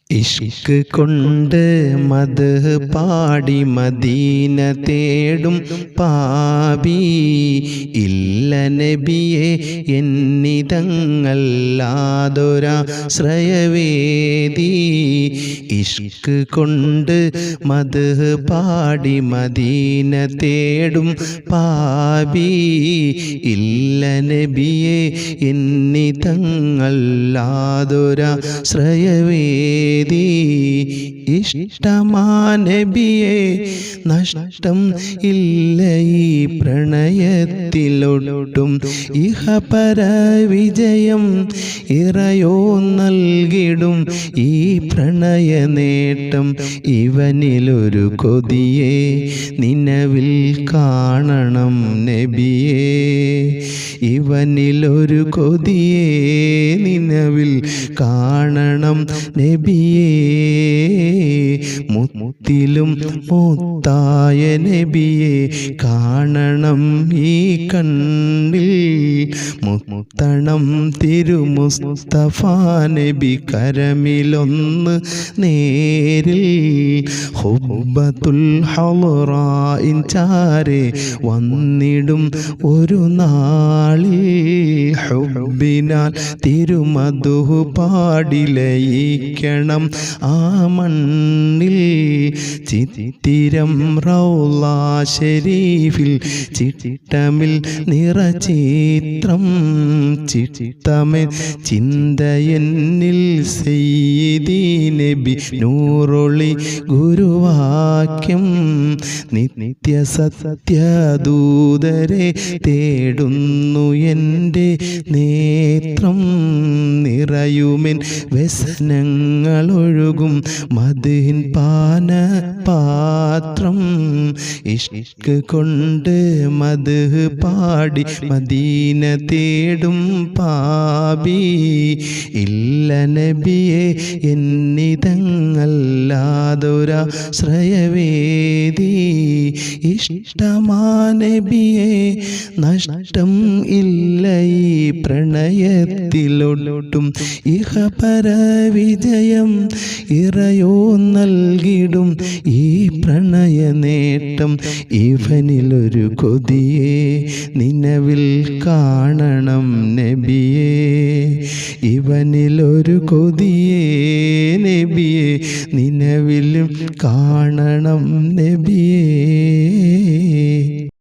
ഇഷ്ക് കൊണ്ട് മദ്ഹ് പാടി മദീന തേടും പാപി ഇല്ല നബിയെ എന്നിതങ്ങല്ലാതൊരാശ്രയവേദി. ഇഷ്ക് കൊണ്ട് മദ്ഹ് പാടി മദീന തേടും പാപി ഇല്ല നബിയെ എന്നിതങ്ങല്ലാതൊരാശ്രയവേദി. ഇഷ്ടമാ നബിയെ നഷ്ടം ഇല്ല ഈ പ്രണയത്തിലൊട്ടും. ഇഹപര വിജയം ഇറയോ നൽകിടും ഈ പ്രണയ നേട്ടം. ഇവനിലൊരു കൊതിയെ നിലവിൽ കാണണം നബിയേ. ഇവനിലൊരു കൊതിയെ നിലവിൽ കാണണം നബിയേ. മുത്തിലും മുത്തായ നബിയെ കാണണം ഈ കണ്ണിൽ. മുത്തണം തിരുമുസ്തഫ നബി കരമിലൊന്ന് നേരിൽ. ഹുബ്ബത്തുൽ ഹളറായിൻ ചാരെ വന്നിടും ഒരു നാളിൽ. ഹുബ്ബിനാൽ തിരുമദ്ഹ് പാടിലയിക്കണം ആ മണ്ണിൽ. ചിത്തിരം റൗള ശരീഫിൽ ചിട്ടമിൽ നിറചിത്രം. ചിട്ടമേ ചിന്തയെന്നിൽ സയ്യിദി നബി നൂറൊളി ഗുരുവാക്യം. നിത്യസത്യദൂതരെ തേടുന്നു എൻ്റെ നേത്രം. നിറയുമെൻ വ്യസനങ്ങളൊഴുകും മദ്ഹിൻ പാനപാത്രം. ഇഷ്ക് കൊണ്ട് മദ്ഹ് പാടി മദീന തേടും പാപി ഇല്ല നബിയെ എന്നിതങ്ങല്ലാതൊരാശ്രയവേദി. ഇഷ്ടമാ നബിയെ നഷ്ടം ഇല്ല ഈ പ്രണയത്തിലൊട്ടും. ഇഹപര വിജയം ഇറയോ നൽകിടും ഈ പ്രണയ നേട്ടം. ഇവനിലൊരു കൊതിയെ നിലവിൽ കാണണം നബിയേ. ഇവനിലൊരു കൊതിയെ നബിയെ നിലവിലും കാണണം നബിയേ.